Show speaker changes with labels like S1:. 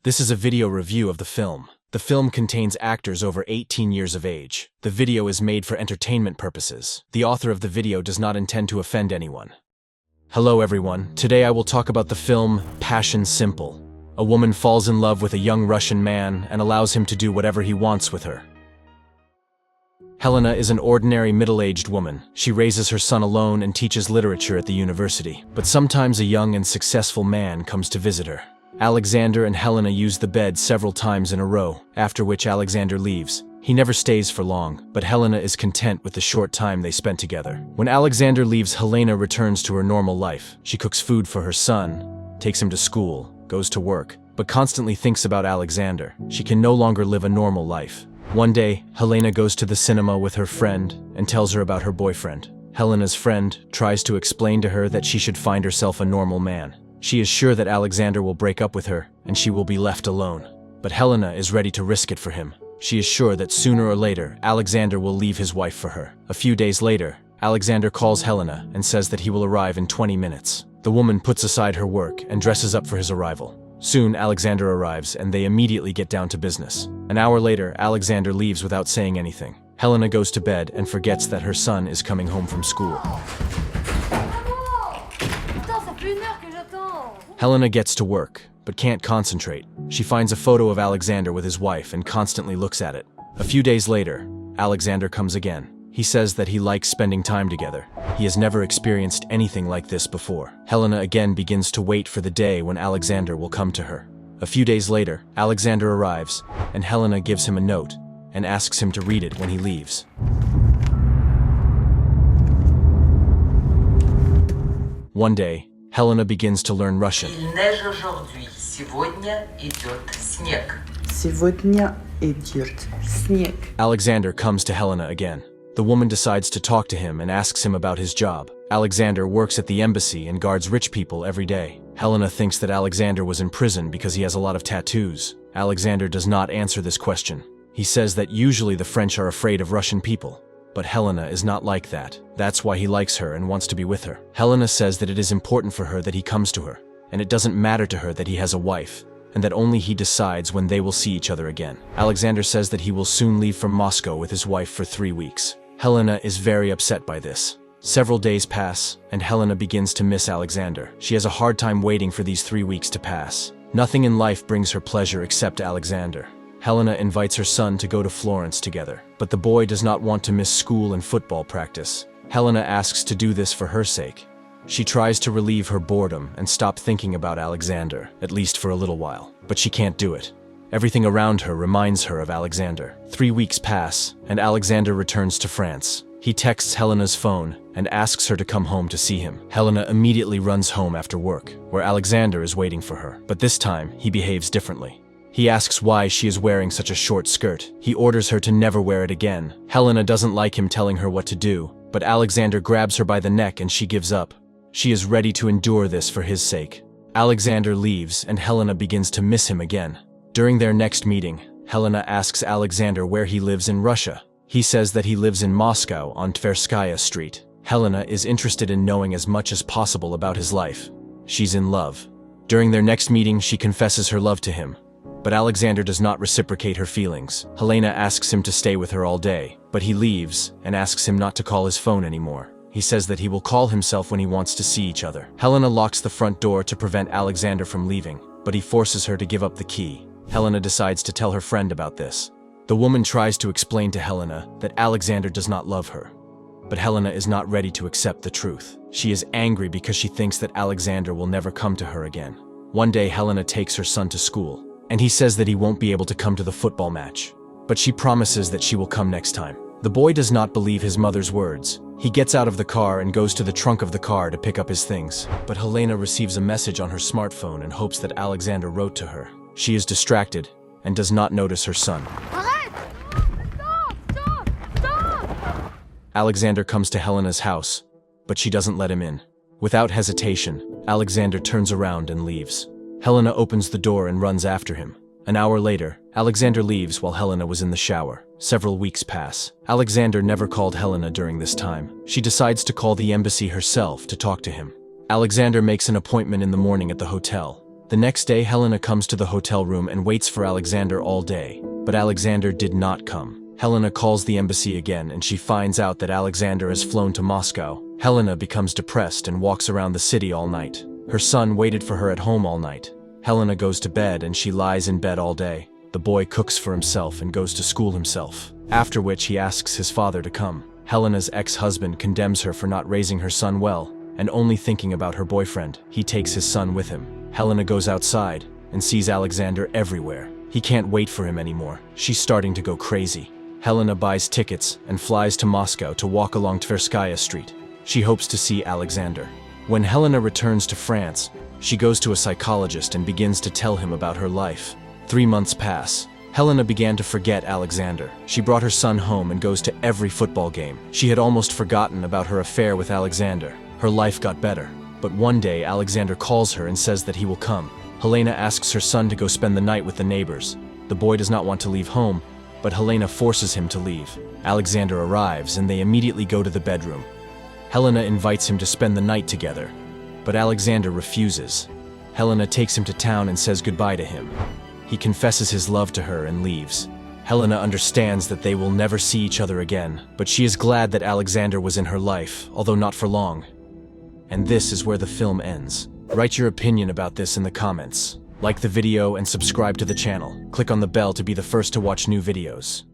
S1: This is a video review of the film. The film contains actors over 18 years of age. The video is made for entertainment purposes. The author of the video does not intend to offend anyone. Hello everyone, today I will talk about the film Passion Simple. A woman falls in love with a young Russian man and allows him to do whatever he wants with her. Helena is an ordinary middle-aged woman. She raises her son alone and teaches literature at the university. But sometimes a young and successful man comes to visit her. Alexander and Helena use the bed several times in a row, after which Alexander leaves. He never stays for long, but Helena is content with the short time they spent together. When Alexander leaves, Helena returns to her normal life. She cooks food for her son, takes him to school, goes to work, but constantly thinks about Alexander. She can no longer live a normal life. One day, Helena goes to the cinema with her friend and tells her about her boyfriend. Helena's friend tries to explain to her that she should find herself a normal man. She is sure that Alexander will break up with her and she will be left alone. But Helena is ready to risk it for him. She is sure that sooner or later, Alexander will leave his wife for her. A few days later, Alexander calls Helena and says that he will arrive in 20 minutes. The woman puts aside her work and dresses up for his arrival. Soon, Alexander arrives and they immediately get down to business. An hour later, Alexander leaves without saying anything. Helena goes to bed and forgets that her son is coming home from school. Helena gets to work, but can't concentrate. She finds a photo of Alexander with his wife and constantly looks at it. A few days later, Alexander comes again. He says that he likes spending time together. He has never experienced anything like this before. Helena again begins to wait for the day when Alexander will come to her. A few days later, Alexander arrives, and Helena gives him a note and asks him to read it when he leaves. One day, Helena begins to learn Russian. Alexander comes to Helena again. The woman decides to talk to him and asks him about his job. Alexander works at the embassy and guards rich people every day. Helena thinks that Alexander was in prison because he has a lot of tattoos. Alexander does not answer this question. He says that usually the French are afraid of Russian people. But Helena is not like that. That's why he likes her and wants to be with her. Helena says that it is important for her that he comes to her, and it doesn't matter to her that he has a wife, and that only he decides when they will see each other again. Alexander says that he will soon leave from Moscow with his wife for 3 weeks. Helena is very upset by this. Several days pass, and Helena begins to miss Alexander. She has a hard time waiting for these 3 weeks to pass. Nothing in life brings her pleasure except Alexander. Helena invites her son to go to Florence together, but the boy does not want to miss school and football practice. Helena asks to do this for her sake. She tries to relieve her boredom and stop thinking about Alexander, at least for a little while, but she can't do it. Everything around her reminds her of Alexander. 3 weeks pass, and Alexander returns to France. He texts Helena's phone and asks her to come home to see him. Helena immediately runs home after work, where Alexander is waiting for her. But this time, he behaves differently. He asks why she is wearing such a short skirt. He orders her to never wear it again. Helena doesn't like him telling her what to do, but Alexander grabs her by the neck and she gives up. She is ready to endure this for his sake. Alexander leaves and Helena begins to miss him again. During their next meeting, Helena asks Alexander where he lives in Russia. He says that he lives in Moscow on Tverskaya Street. Helena is interested in knowing as much as possible about his life. She's in love. During their next meeting, she confesses her love to him. But Alexander does not reciprocate her feelings. Helena asks him to stay with her all day, but he leaves and asks him not to call his phone anymore. He says that he will call himself when he wants to see each other. Helena locks the front door to prevent Alexander from leaving, but he forces her to give up the key. Helena decides to tell her friend about this. The woman tries to explain to Helena that Alexander does not love her, but Helena is not ready to accept the truth. She is angry because she thinks that Alexander will never come to her again. One day, Helena takes her son to school, and he says that he won't be able to come to the football match, but she promises that she will come next time. The boy does not believe his mother's words. He gets out of the car and goes to the trunk of the car to pick up his things, but Helena receives a message on her smartphone and hopes that Alexander wrote to her. She is distracted and does not notice her son. Alexander comes to Helena's house, but she doesn't let him in. Without hesitation, Alexander turns around and leaves. Helena opens the door and runs after him. An hour later, Alexander leaves while Helena was in the shower. Several weeks pass. Alexander never called Helena during this time. She decides to call the embassy herself to talk to him. Alexander makes an appointment in the morning at the hotel. The next day, Helena comes to the hotel room and waits for Alexander all day, but Alexander did not come. Helena calls the embassy again and she finds out that Alexander has flown to Moscow. Helena becomes depressed and walks around the city all night. Her son waited for her at home all night. Helena goes to bed and she lies in bed all day. The boy cooks for himself and goes to school himself, after which he asks his father to come. Helena's ex-husband condemns her for not raising her son well and only thinking about her boyfriend. He takes his son with him. Helena goes outside and sees Alexander everywhere. He can't wait for him anymore. She's starting to go crazy. Helena buys tickets and flies to Moscow to walk along Tverskaya Street. She hopes to see Alexander. When Helena returns to France, she goes to a psychologist and begins to tell him about her life. 3 months pass. Helena began to forget Alexander. She brought her son home and goes to every football game. She had almost forgotten about her affair with Alexander. Her life got better. But one day, Alexander calls her and says that he will come. Helena asks her son to go spend the night with the neighbors. The boy does not want to leave home, but Helena forces him to leave. Alexander arrives and they immediately go to the bedroom. Helena invites him to spend the night together, but Alexander refuses. Helena takes him to town and says goodbye to him. He confesses his love to her and leaves. Helena understands that they will never see each other again, but she is glad that Alexander was in her life, although not for long. And this is where the film ends. Write your opinion about this in the comments. Like the video and subscribe to the channel. Click on the bell to be the first to watch new videos.